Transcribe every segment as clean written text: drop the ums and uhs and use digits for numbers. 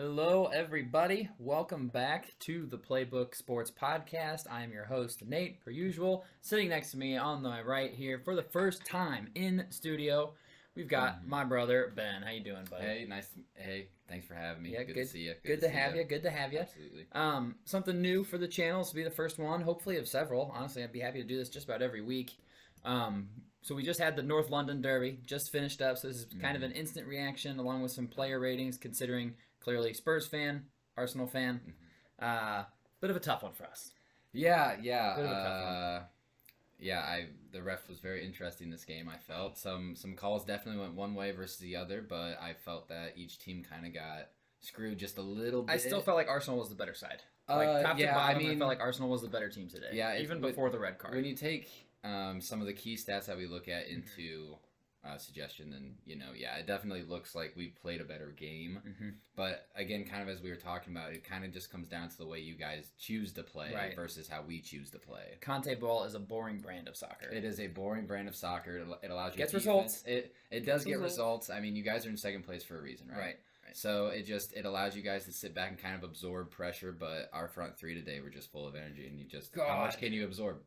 Hello, everybody. Welcome back to the Playbook Sports Podcast. I am your host, Nate, per usual. Sitting next to me on my right here for the first time in studio, we've got my brother, Ben. How you doing, buddy? Hey, thanks for having me. Yeah, good to see you. Good to have you. Good to have you. Absolutely. Something new for the channel. This will be the first one, hopefully of several. Honestly, I'd be happy to do this just about every week. So we just had the North London Derby, just finished up, so this is kind of an instant reaction along with some player ratings, considering clearly Spurs fan, Arsenal fan. Bit of a tough one for us. Yeah. Bit of a tough one. The ref was very interesting this game. I felt some calls definitely went one way versus the other, but I felt that each team kind of got screwed just a little bit. I still felt like Arsenal was the better side. Top to bottom, I felt like Arsenal was the better team today. Yeah, even before the red card. When you take some of the key stats that we look at into suggestion, then it definitely looks like we played a better game. But again, kind of as we were talking about, it kind of just comes down to the way you guys choose to play versus how we choose to play. Conte ball is a boring brand of soccer. It is a boring brand of soccer. It allows you gets defense. results. It does get results. I mean, you guys are in second place for a reason, right? So it allows you guys to sit back and kind of absorb pressure. But our front three today were just full of energy, and how much can you absorb?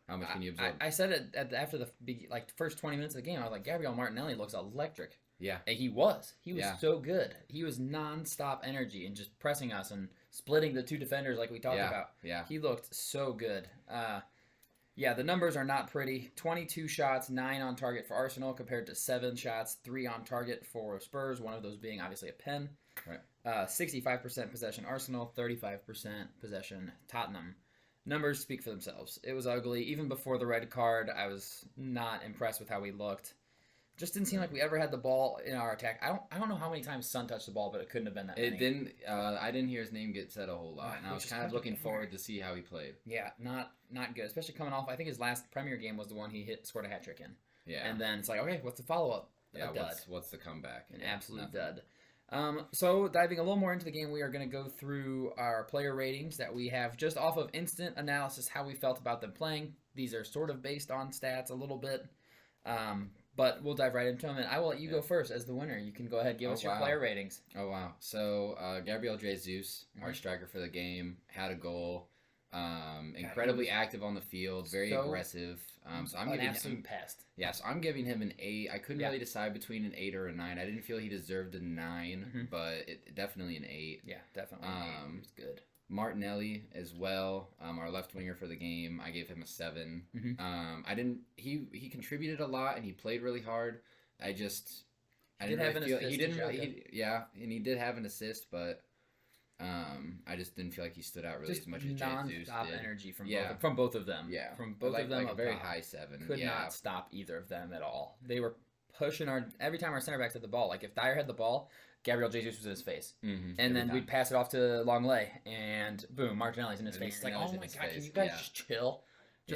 How much can you absorb? I said it after the first 20 minutes of the game. I was like, Gabriel Martinelli looks electric. Yeah. And he was. He was so good. He was non-stop energy and just pressing us and splitting the two defenders like we talked about. Yeah. He looked so good. The numbers are not pretty. 22 shots, 9 on target for Arsenal compared to 7 shots, 3 on target for Spurs, one of those being obviously a pen. Right. 65% possession Arsenal, 35% possession Tottenham. Numbers speak for themselves. It was ugly. Even before the red card, I was not impressed with how we looked. Just didn't seem like we ever had the ball in our attack. I don't know how many times Son touched the ball, but it couldn't have been that many. It didn't. I didn't hear his name get said a whole lot, and I was kind of looking forward to see how he played. Yeah, not good, especially coming off. I think his last Premier game was the one he scored a hat trick in. Yeah, and then it's like, okay, what's the follow up? Yeah, what's the comeback? An absolute dud. So diving a little more into the game, we are going to go through our player ratings that we have just off of instant analysis, how we felt about them playing. These are sort of based on stats a little bit, but we'll dive right into them. And I will let you go first as the winner. You can go ahead and give us your player ratings. Oh, wow. So Gabriel Jesus, our striker for the game, had a goal. Incredibly active on the field, very aggressive. So I'm giving absolute pest. Yeah, so I'm giving him an 8. I couldn't really decide between an 8 or a 9. I didn't feel he deserved a 9, but definitely an 8. Yeah, definitely. It's good. Martinelli as well, our left winger for the game. I gave him a 7. He contributed a lot and he played really hard. I didn't really feel he didn't really. And he did have an assist, but. I just didn't feel like he stood out really as much as Jesus did. Non-stop energy from both of them. Yeah, from both of them. A very high 7. Could not stop either of them at all. They were pushing every time our center backs had the ball. Like if Dyer had the ball, Gabriel Jesus was in his face, and then we'd pass it off to Longley, and boom, Martinelli's in his face. It's like, oh my god, can you guys just chill,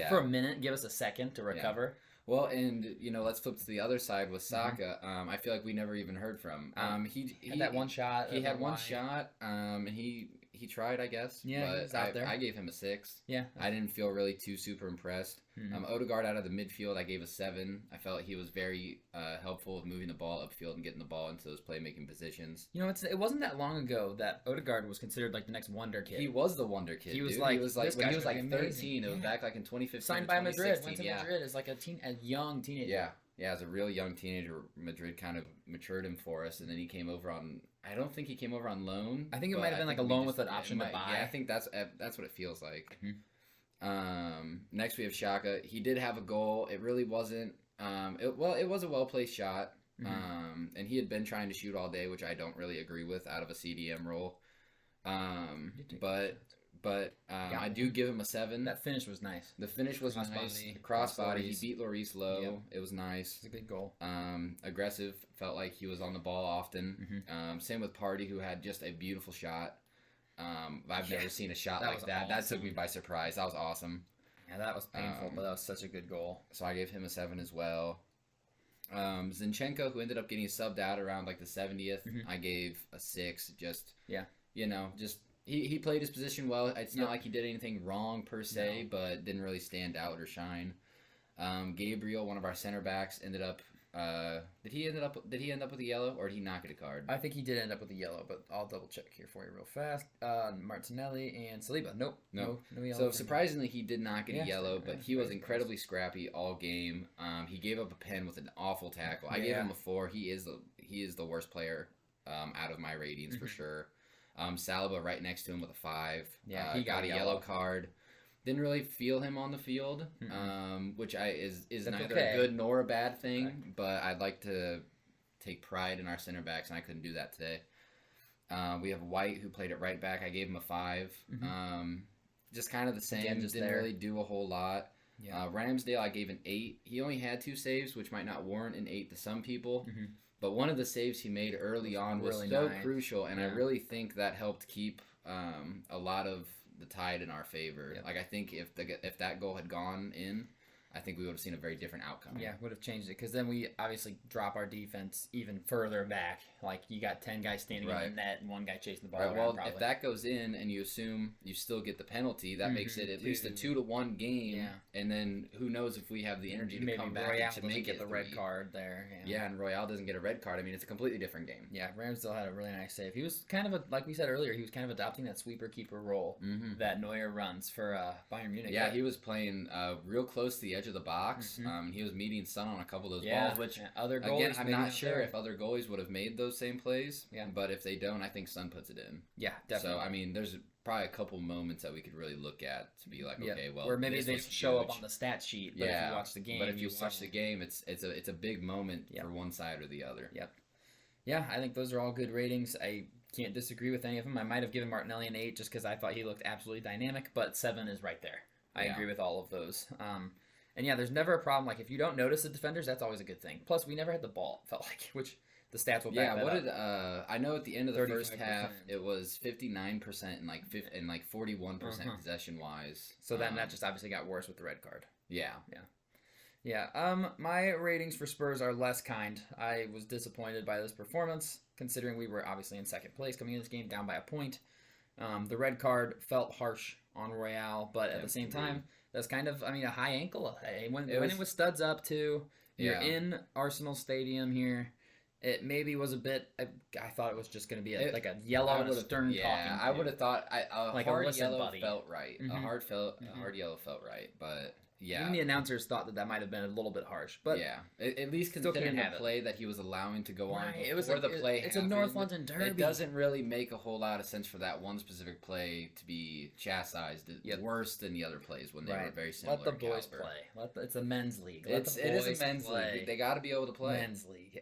for a minute, give us a second to recover. Well, and let's flip to the other side with Saka. I feel like we never even heard from. He had that one shot. He had one shot, and he tried, I guess. Yeah, but he was out there. I gave him a 6. Yeah, I didn't feel really too super impressed. Odegaard out of the midfield, I gave a 7. I felt he was very helpful with moving the ball upfield and getting the ball into those playmaking positions. It wasn't that long ago that Odegaard was considered like the next wonder kid. He was the wonder kid. He was like when he was like 13. It was back like in 2015. Signed by Madrid. Went to Madrid as like a young teenager. Yeah, as a real young teenager, Madrid kind of matured him for us, and then he came over on. I don't think he came over on loan. I think it might have been like a loan with an option to buy. Yeah, I think that's what it feels like. Next we have Xhaka. He did have a goal. It really wasn't. It was a well placed shot. And he had been trying to shoot all day, which I don't really agree with out of a CDM role. But I do give him a 7. That finish was nice. The finish was nice. Crossbody. He beat Lloris low. Yep. It was nice. It's a good goal. Aggressive. Felt like he was on the ball often. Same with Party, who had just a beautiful shot. I've never seen a shot like that. Awesome. That took me by surprise. That was awesome. Yeah, that was painful, but that was such a good goal. So I gave him a 7 as well. Zinchenko, who ended up getting subbed out around like the 70th, I gave a 6. He played his position well. It's not like he did anything wrong per se, but didn't really stand out or shine. Gabriel, one of our center backs, ended up Did he end up with a yellow, or did he not get a card? I think he did end up with a yellow, but I'll double check here for you real fast. Martinelli and Saliba. Nope. No yellow. So surprisingly, he did not get a yellow, but he was incredibly scrappy all game. He gave up a pen with an awful tackle. I gave him a 4. He is the worst player out of my ratings for sure. Saliba right next to him with a 5. Yeah, he got a yellow card. Didn't really feel him on the field, which is neither a good nor a bad thing. Right. But I'd like to take pride in our center backs, and I couldn't do that today. We have White, who played at right back. I gave him a 5. Just kind of the same. Again, didn't really do a whole lot. Yeah. Ramsdale, I gave an 8. He only had 2 saves, which might not warrant an 8 to some people. But one of the saves he made early on was really so crucial, and I really think that helped keep a lot of the tide in our favor. Yep. Like, I think if that goal had gone in, I think we would have seen a very different outcome. Yeah, would have changed it, because then we obviously drop our defense even further back. Like, you got 10 guys standing in the net and one guy chasing the ball around, well, probably. If that goes in and you assume you still get the penalty, that makes it at least a 2-1 game. Yeah. And then who knows if we have the energy to come back Royale to make it the red card there. Yeah, and Royale doesn't get a red card. I mean, it's a completely different game. Yeah, Ramsdale had a really nice save. He was kind of like we said earlier, he was kind of adopting that sweeper-keeper role that Neuer runs for Bayern Munich. Yeah, he was playing real close to the edge of the box. He was meeting Son on a couple of those balls, which other goalies, again, I'm not sure if other goalies would have made those same plays. Yeah, but if they don't, I think Son puts it in. Yeah, definitely. So I mean, there's probably a couple moments that we could really look at to be like, okay, well, or maybe they show up on the stat sheet. But if you watch the game, it's a big moment for one side or the other. Yep. Yeah, I think those are all good ratings. I can't disagree with any of them. I might have given Martinelli an 8 just because I thought he looked absolutely dynamic, but 7 is right there. I agree with all of those. And yeah, there's never a problem. Like, if you don't notice the defenders, that's always a good thing. Plus, we never had the ball, it felt like, which the stats will back that up. I know at the end of the first half, it was 59% and like 41% possession-wise. So then that just obviously got worse with the red card. Yeah. My ratings for Spurs are less kind. I was disappointed by this performance, considering we were obviously in second place coming into this game, down by a point. The red card felt harsh on Royale, but at the same time, that's kind of, a high ankle. When it was studs up, too, you're in Arsenal Stadium here. It maybe was a bit. I thought it was just going to be like a yellow and a stern talking. Yeah, I would have thought a hard yellow felt right. A hard yellow felt right, but yeah. Even the announcers thought that might have been a little bit harsh, but yeah, at least considering the play that he was allowing to go on before the play. It's a North London derby. It doesn't really make a whole lot of sense for that one specific play to be chastised worse than the other plays when they were very similar. Let the boys play. It's a men's league. It is a men's league. They got to be able to play. Men's league.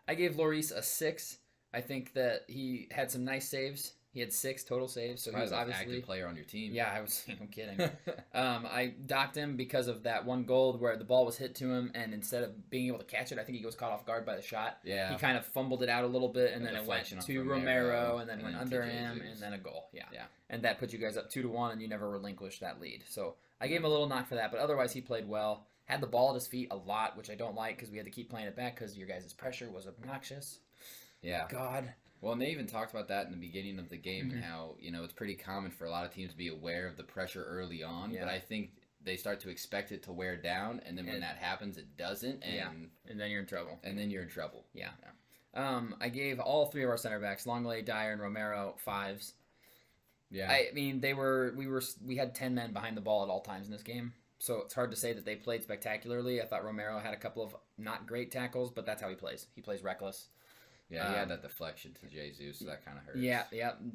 I gave Lloris a 6. I think that he had some nice saves. He had 6 total saves, so he was obviously an active player on your team. Yeah, I'm kidding. I docked him because of that one goal where the ball was hit to him, and instead of being able to catch it, I think he was caught off guard by the shot. Yeah. He kind of fumbled it out a little bit, and then it went to Romero, and then went under him, and then a goal. Yeah. And that put you guys up 2-1, and you never relinquished that lead. So I gave him a little knock for that, but otherwise he played well. Had the ball at his feet a lot, which I don't like because we had to keep playing it back because your guys' pressure was obnoxious. Yeah. God. Well, and they even talked about that in the beginning of the game and how, it's pretty common for a lot of teams to be aware of the pressure early on. Yeah. But I think they start to expect it to wear down, and then when that happens, it doesn't. And then you're in trouble. Yeah. I gave all 3 of our center backs, Longley, Dyer, and Romero, 5s. Yeah. I mean, we had 10 men behind the ball at all times in this game. So it's hard to say that they played spectacularly. I thought Romero had a couple of not great tackles, but that's how he plays. He plays reckless. Yeah, he had that deflection to Jesus, so that kind of hurts. Yeah.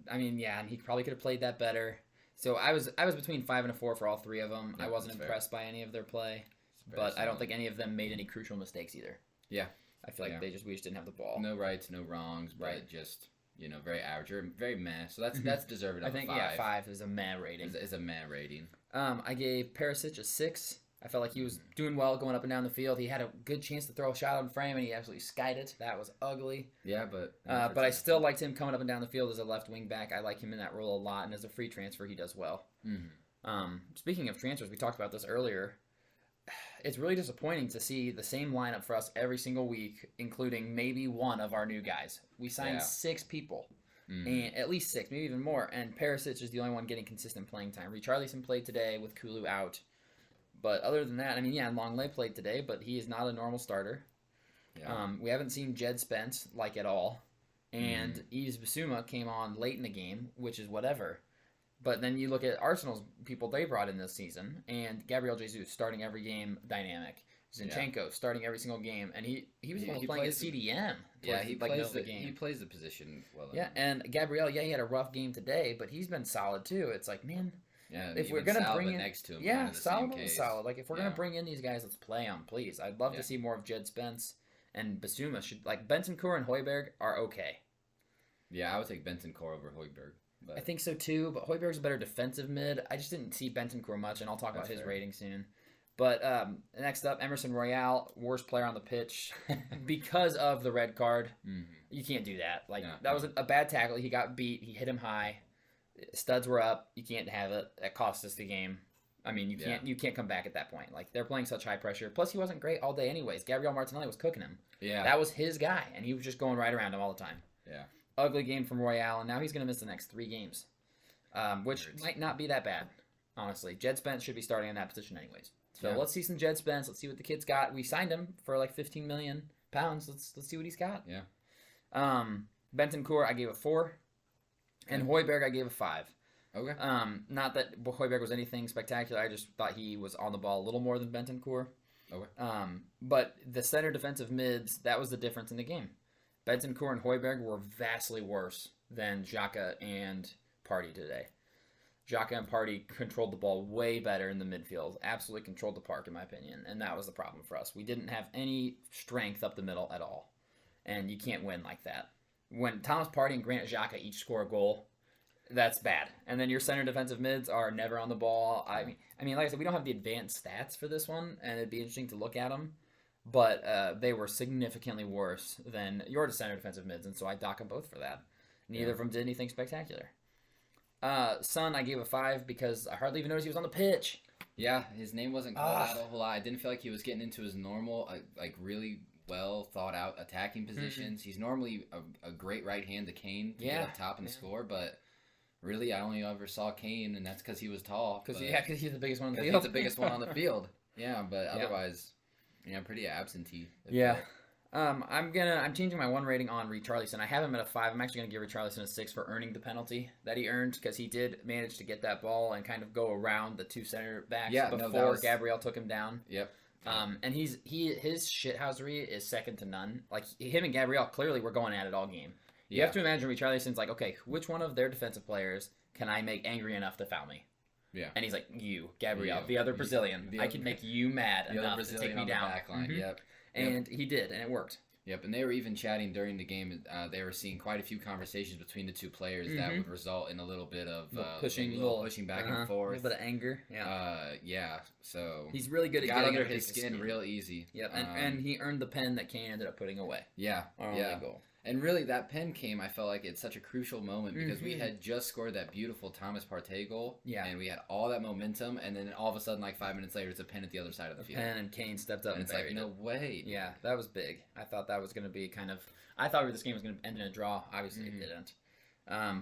And he probably could have played that better. So I was between 5 and a 4 for all 3 of them. I wasn't impressed by any of their play, but I don't think any of them made any crucial mistakes either. Yeah. I feel like we just didn't have the ball. No rights, no wrongs, but just very average or very meh. So that's deserved. I think 5. 5 is a meh rating. Is a meh rating. I gave Perisic a 6. I felt like he was doing well going up and down the field. He had a good chance to throw a shot on frame, and he absolutely skied it. That was ugly. Yeah, but I still liked him coming up and down the field as a left wing back. I like him in that role a lot, and as a free transfer, he does well. Speaking of transfers, we talked about this earlier. It's really disappointing to see the same lineup for us every single week, including maybe one of our new guys. We signed 6 people. And at least 6, maybe even more. And Perisic is the only one getting consistent playing time. Richarlison played today with Kulu out. But other than that, Longley played today, but he is not a normal starter. Yeah. We haven't seen Jed Spence at all, and Yves Bissouma came on late in the game, which is whatever. But then you look at Arsenal's people they brought in this season, and Gabriel Jesus starting every game, dynamic. Zinchenko starting every single game, and he was playing a CDM. Yeah, he plays the position well. Yeah, and Gabriel, he had a rough game today, but he's been solid too. It's like, man, yeah, if we're gonna bring in next to him, solid. Like if we're gonna bring in these guys, let's play them, please. I'd love to see more of Jed Spence and Bissouma. Bentancur and Højbjerg are okay. Yeah, I would take Bentancur over Højbjerg. I think so too, but Højbjerg's a better defensive mid. I just didn't see Bentancur much, and I'll talk about his rating soon. But next up, Emerson Royale, worst player on the pitch because of the red card. Mm-hmm. You can't do that. That was a bad tackle. He got beat. He hit him high. Studs were up. You can't have it. That cost us the game. I mean, you can't come back at that point. They're playing such high pressure. Plus, he wasn't great all day anyways. Gabriel Martinelli was cooking him. Yeah. That was his guy, and he was just going right around him all the time. Yeah. Ugly game from Royale, and now he's going to miss the next 3 games, which might not be that bad, honestly. Jed Spence should be starting in that position anyways. So let's see some Jed Spence. Let's see what the kid's got. We signed him for like £15 million. Let's see what he's got. Yeah. Bentancur, I gave a 4, and Højbjerg I gave a 5. Okay. Not that Højbjerg was anything spectacular. I just thought he was on the ball a little more than Bentancur. Okay. But the center defensive mids, that was the difference in the game. Bentancur and Højbjerg were vastly worse than Xhaka and Partey today. Xhaka and Partey controlled the ball way better in the midfield. Absolutely controlled the park, in my opinion. And that was the problem for us. We didn't have any strength up the middle at all. And you can't win like that. When Thomas Partey and Granit Xhaka each score a goal, that's bad. And then your center defensive mids are never on the ball. I mean, like I said, we don't have the advanced stats for this one, and it'd be interesting to look at them. But they were significantly worse than your center defensive mids, and so I dock them both for that. Neither of them did anything spectacular. Son, I gave a 5 because I hardly even noticed he was on the pitch. Yeah, his name wasn't called out a whole lot. I didn't feel like he was getting into his normal, really well thought out attacking positions. He's normally a great right hand to Kane to get up top and score, but really I only ever saw Kane, and that's because he was tall. Because he's the biggest one on the field. He's the biggest one on the field. Yeah, but otherwise, pretty absentee. Yeah. I'm changing my 1 rating on Richarlison. I have him at a 5. I'm actually going to give Richarlison a 6 for earning the penalty that he earned because he did manage to get that ball and kind of go around the 2 center backs before Gabriel took him down. Yep. And his shithousery is second to none. Him and Gabriel clearly were going at it all game. You have to imagine Richarlison's like, okay, which one of their defensive players can I make angry enough to foul me? Yeah. And he's like, you, Gabriel, the other Brazilian. I can make you mad enough to take me down. Back line. Mm-hmm. Yep. And he did, and it worked. Yep, and they were even chatting during the game. They were seeing quite a few conversations between the 2 players that would result in a little bit of pushing back and forth. A little bit of anger. Yeah. So he's really good at getting under his skin real easy. Yep, and he earned the pen that Kane ended up putting away. Yeah, Goal. And really, that pen came, I felt like, it's such a crucial moment because we had just scored that beautiful Thomas Partey goal. Yeah. And we had all that momentum, and then all of a sudden, 5 minutes later, it's a pen at the other side of the field. Pen, and Kane stepped up and it's like, no way. Yeah, that was big. I thought that was going to be I thought this game was going to end in a draw. Obviously, it didn't.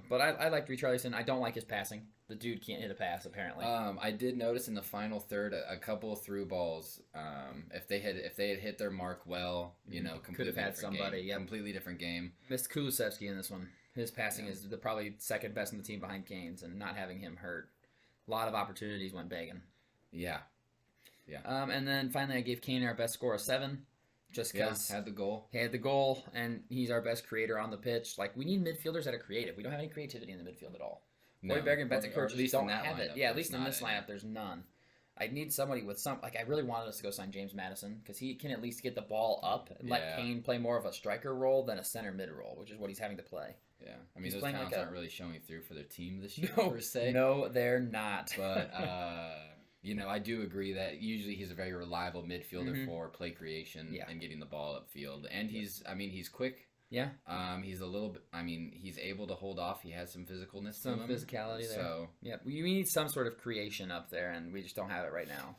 But I liked Richarlison. I don't like his passing. The dude can't hit a pass, apparently. I did notice in the final third a couple of through balls. If they had hit their mark well, could have had somebody. Yeah, completely different game. Missed Kulusevski in this one. His passing is probably second best in the team behind Kane's, and not having him hurt. A lot of opportunities went begging. Yeah. And then finally, I gave Kane our best score, a 7. Just because had the goal. He had the goal, and he's our best creator on the pitch. We need midfielders that are creative. We don't have any creativity in the midfield at all. Højbjerg and Bentancur just don't have it. Yeah, at least in this lineup, there's none. I need somebody with some... I really wanted us to go sign James Maddison, because he can at least get the ball up and let Kane play more of a striker role than a center mid role, which is what he's having to play. Yeah, those talents aren't really showing through for their team this year, per se. No, they're not. But... I do agree that usually he's a very reliable midfielder for play creation and getting the ball upfield. And he's quick. Yeah. He's a little bit, he's able to hold off. He has some physicalness to him. Some physicality there. So, yeah, we need some sort of creation up there, and we just don't have it right now.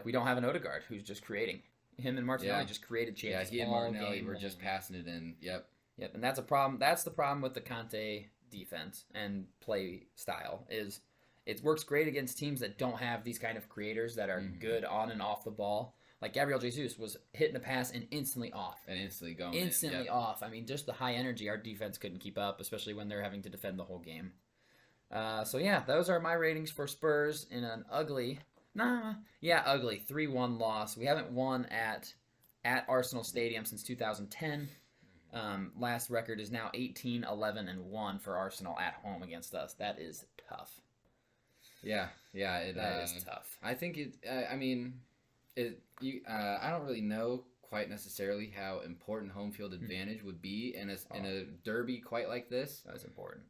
We don't have an Odegaard who's just creating. Him and Martinelli just created chances. Yeah, he and Martinelli were just passing it in. Yep. Yep, and that's a problem. That's the problem with the Conte defense and play style is it works great against teams that don't have these kind of creators that are good on and off the ball. Like Gabriel Jesus was hitting a pass and instantly off. And instantly going Instantly off. I mean, just the high energy, our defense couldn't keep up, especially when they're having to defend the whole game. So yeah, those are my ratings for Spurs in an ugly 3-1 loss. We haven't won at Arsenal Stadium since 2010. Last record is now 18-11-1 for Arsenal at home against us. That is tough. Yeah, That is tough. I think it. I don't really know quite necessarily how important home field advantage would be in a derby quite like this. That's important.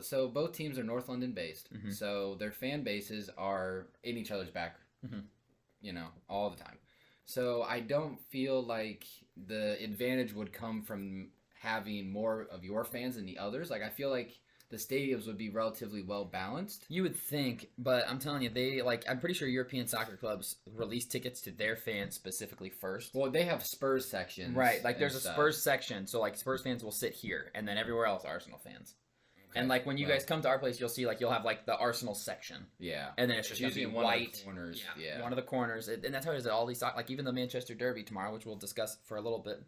So both teams are North London based, so their fan bases are in each other's back, all the time. So I don't feel like the advantage would come from having more of your fans than the others. Like I feel like the stadiums would be relatively well balanced. You would think, but I'm telling you, I'm pretty sure European soccer clubs release tickets to their fans specifically first. Well, they have Spurs sections. Right, like there's a Spurs section, so like Spurs fans will sit here, and then everywhere else Arsenal fans. Okay. And like when you guys come to our place, you'll see like you'll have like the Arsenal section. Yeah. And then it's just usually one white. Of the corners. Yeah. One of the corners, and that's how it is at all these like even the Manchester Derby tomorrow, which we'll discuss for a little bit.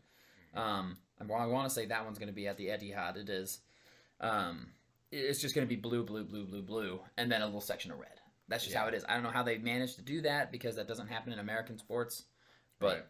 I want to say that one's going to be at the Etihad. It is. It's just going to be blue, and then a little section of red. That's just how it is. I don't know how they managed to do that because that doesn't happen in American sports. But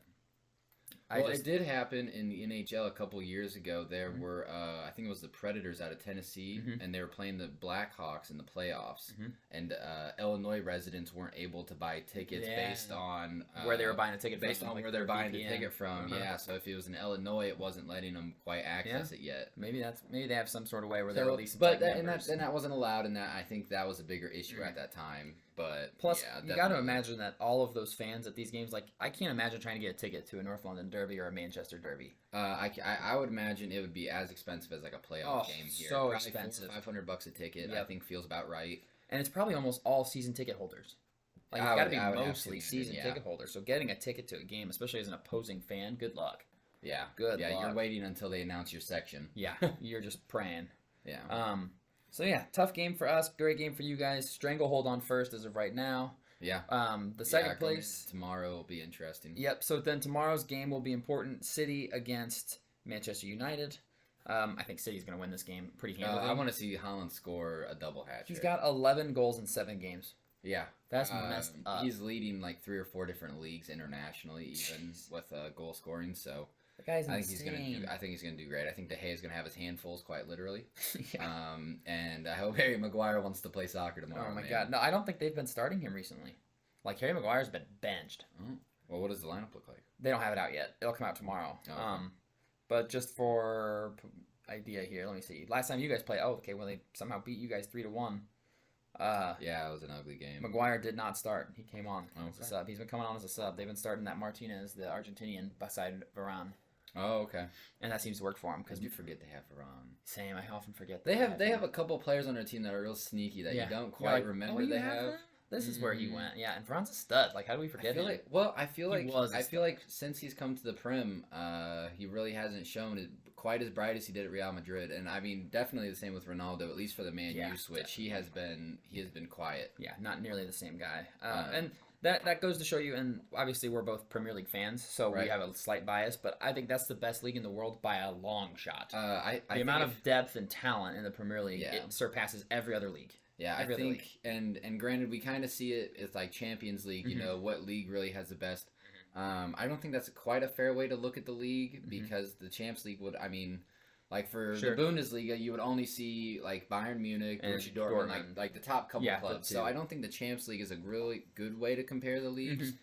it did happen in the NHL a couple years ago. There were, I think it was the Predators out of Tennessee, and they were playing the Blackhawks in the playoffs. And Illinois residents weren't able to buy tickets based on where they were buying a ticket based on where they're buying the ticket from. Yeah, so if it was in Illinois, it wasn't letting them quite access it yet. Maybe they have some sort of way where they're releasing. But that wasn't allowed, and I think that was a bigger issue at that time. But plus, you got to imagine that all of those fans at these games, like I can't imagine trying to get a ticket to a North London Derby or a Manchester Derby. I would imagine it would be as expensive as like a playoff game here. So probably expensive. $500 a ticket, I think feels about right. And it's probably almost all season ticket holders. Like it's got to be mostly season ticket holders. So getting a ticket to a game, especially as an opposing fan, good luck. Yeah. Good luck. You're waiting until they announce your section. Yeah. You're just praying. Yeah. So yeah, tough game for us. Great game for you guys. Stranglehold on first as of right now. Yeah. The second place tomorrow will be interesting. Yep. So then tomorrow's game will be important. City against Manchester United. I think City's going to win this game pretty handily. I want to see Haaland score a double hat-trick. He's got 11 goals in 7 games. Yeah. That's messed up. He's leading like 3 or 4 different leagues internationally, even with goal scoring. So the guy's insane. I think he's gonna do great. I think De Gea is gonna have his handfuls quite literally. And I hope Harry Maguire wants to play soccer tomorrow. Oh my god! No, I don't think they've been starting him recently. Like Harry Maguire's been benched. Oh. Well, what does the lineup look like? They don't have it out yet. It'll come out tomorrow. Oh, okay. But just for idea here, let me see. Last time you guys played, they somehow beat you guys 3-1. Yeah, it was an ugly game. Maguire did not start. He came on as a sub. He's been coming on as a sub. They've been starting that Martinez, the Argentinian, beside Varane. Oh, okay. And that seems to work for him because you forget they have Varane. Same, I often forget. They have a couple players on their team that are real sneaky that you don't quite remember they have. This is where he went. Yeah, and Varane's a stud. Like, how do we forget him? I feel like since he's come to the Prem, he really hasn't shown it quite as bright as he did at Real Madrid. And I mean, definitely the same with Ronaldo. At least for the Man U switch, definitely. He has been quiet. Yeah, not nearly the same guy. And that goes to show you. And obviously, we're both Premier League fans, so we have a slight bias. But I think that's the best league in the world by a long shot. The amount of depth and talent in the Premier League it surpasses every other league. Yeah, I think, and granted, we kind of see it as like Champions League, you know, what league really has the best. I don't think that's quite a fair way to look at the league because the Champs League would, I mean, like for the Bundesliga, you would only see like Bayern Munich, Borussia Dortmund, like the top couple clubs. So I don't think the Champs League is a really good way to compare the leagues.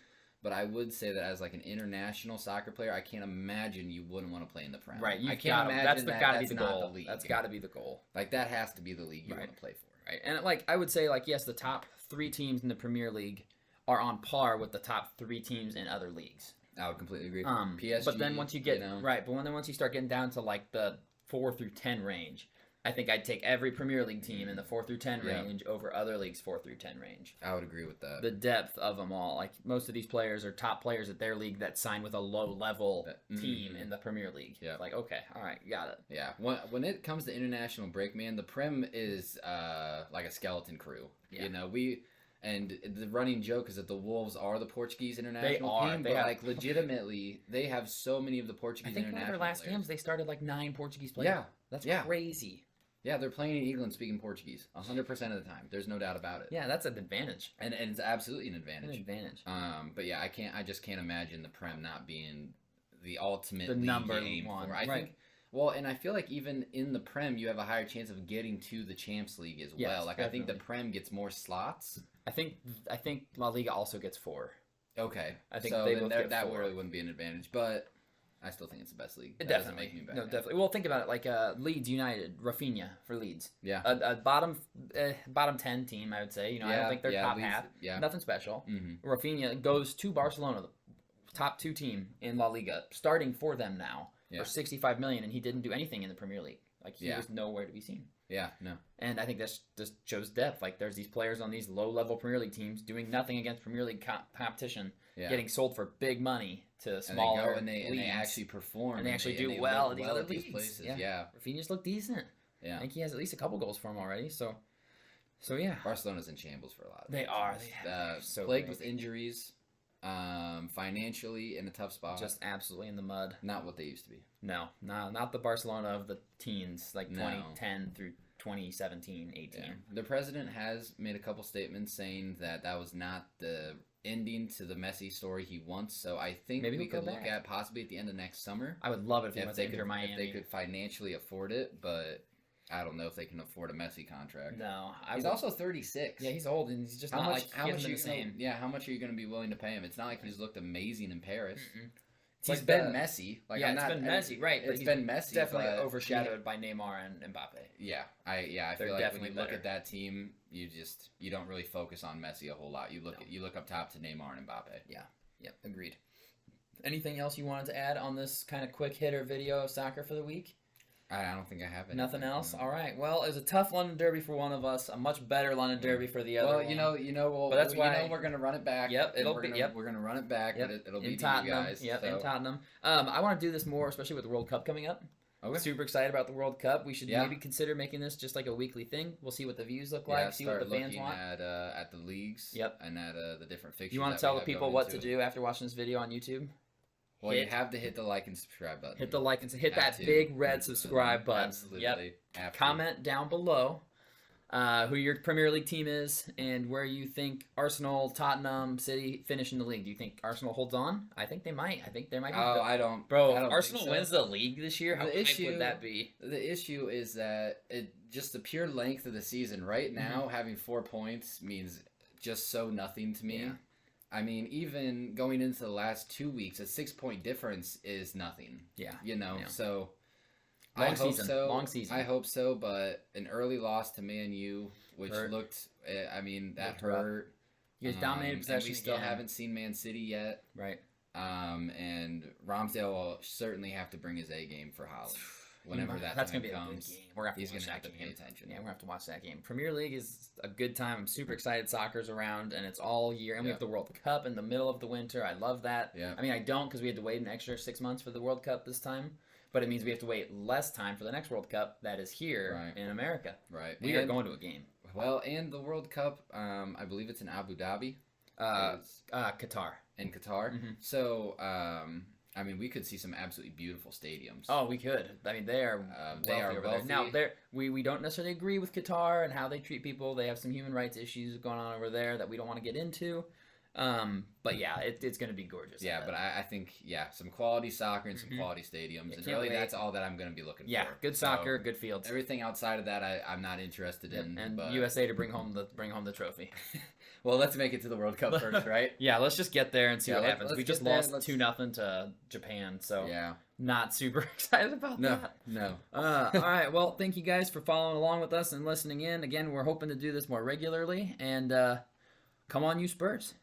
But I would say that as like an international soccer player, I can't imagine you wouldn't want to play in the Prem. Right, I can't imagine that's be the goal. That's got to be the goal. Like that has to be the league you want to play for. Right. And like I would say, like yes, the top 3 teams in the Premier League are on par with the top 3 teams in other leagues. I would completely agree. PSG, but then once you get once you start getting down to like the 4 through 10 range, I think I'd take every Premier League team in the 4 through 10 range over other leagues 4 through 10 range. I would agree with that. The depth of them all, like most of these players are top players at their league that sign with a low level team in the Premier League. Yeah, like okay, all right, got it. Yeah, when it comes to international break, man, the Prem is like a skeleton crew. Yeah. You know, And the running joke is that the Wolves are the Portuguese international team, but like legitimately, they have so many of the Portuguese international players. I think one of their last games they started like 9 Portuguese players. Yeah, that's crazy. Yeah, they're playing in England speaking Portuguese 100% of the time. There's no doubt about it. Yeah, that's an advantage, and it's absolutely an advantage. But yeah, I just can't imagine the Prem not being the ultimate the number one. I think. Well, and I feel like even in the Prem, you have a higher chance of getting to the Champs League as well. Like, definitely. I think the Prem gets more slots. I think La Liga also gets 4. Okay. I think so they both get 4. That really wouldn't be an advantage, but I still think it's the best league. It definitely doesn't make me bad. No, definitely. Well, think about it. Like Leeds United, Rafinha for Leeds. Yeah. A bottom 10 team, I would say. You know, I don't think they're top Leeds, half. Yeah. Nothing special. Mm-hmm. Rafinha goes to Barcelona, the top 2 team in La Liga, starting for them now. For $65 million, and he didn't do anything in the Premier League. Like, he was nowhere to be seen. Yeah, no. And I think this just shows depth. Like, there's these players on these low-level Premier League teams doing nothing against Premier League competition, getting sold for big money to smaller and they actually perform. And they actually do well in these other leagues. Places. Yeah. Rafinha's look decent. Yeah. I think he has at least a couple goals for him already. So yeah. Barcelona's in shambles for a lot of They are. so plagued with injuries. Financially in a tough spot. Just absolutely in the mud. Not what they used to be. No, not the Barcelona of the teens, like 2010 through 2017, 18. Yeah. The president has made a couple statements saying that was not the ending to the Messi story he wants. So I think maybe we could look at possibly at the end of next summer. I would love it if he went to Inter Miami. If they could financially afford it, but I don't know if they can afford a Messi contract. No, he's also 36. Yeah, he's old, and he's just not like how much are you the same. How much are you going to be willing to pay him? It's not like he's looked amazing in Paris. He's been Messi. Like, it's been Messi, right? It's been Messi, definitely overshadowed by Neymar and Mbappe. Yeah, I feel like when you look at that team, you don't really focus on Messi a whole lot. You look up top to Neymar and Mbappe. Yeah, yep, agreed. Anything else you wanted to add on this kind of quick hitter video of soccer for the week? I don't think I have anything. Nothing else? All right. Well, it was a tough London Derby for one of us, a much better London Derby for the other. Well, but that's why we're going to run it back. Yep, we're going to run it back, but it'll be Tottenham. You guys. Yep, in Tottenham. I want to do this more, especially with the World Cup coming up. Okay. Super excited about the World Cup. We should maybe consider making this just like a weekly thing. We'll see what the views look like, see what the fans want. At the leagues. Yep. And at the different fixtures. You want to tell the people what to do after watching this video on YouTube? Well, you have to hit the like and subscribe button. Hit the like and hit that big red subscribe button. Absolutely. Yep. Comment down below who your Premier League team is and where you think Arsenal, Tottenham, City finish in the league. Do you think Arsenal holds on? I think they might. I think they might. I don't. Bro, I don't Arsenal wins the league this year. How hype would that be? The issue is that just the pure length of the season right now, having 4 points means just so nothing to me. Yeah. I mean, even going into the last 2 weeks, a 6-point difference is nothing. Yeah. So long season. I hope so, but an early loss to Man U, which looked, that hurt. You guys dominated possession. And we still haven't seen Man City yet. Right. And Ramsdale will certainly have to bring his A game for Haaland. Whenever that's going to be a good game. He's going to have to pay attention. Yeah, we're going to have to watch that game. Premier League is a good time. I'm super excited. Soccer's around, and it's all year. And we have the World Cup in the middle of the winter. I love that. Yeah. I mean, I don't because we had to wait an extra 6 months for the World Cup this time. But it means we have to wait less time for the next World Cup that is here in America. Right. We are going to a game. Well, and the World Cup, I believe it's in Abu Dhabi. Qatar. In Qatar. Mm-hmm. So, we could see some absolutely beautiful stadiums. Oh, we could. I mean, they are wealthy. Now, we don't necessarily agree with Qatar and how they treat people. They have some human rights issues going on over there that we don't want to get into. But yeah, it's going to be gorgeous. Yeah, but I think, some quality soccer and some quality stadiums. And really, that's all that I'm going to be looking for. Yeah, good soccer, good fields. Everything outside of that, I'm not interested in. And USA to bring home the trophy. Well, let's make it to the World Cup first, right? Yeah, let's just get there and see what happens. We just lost 2-0 to Japan, so not super excited about that. No. All right, well, thank you guys for following along with us and listening in. Again, we're hoping to do this more regularly, and come on, you Spurs.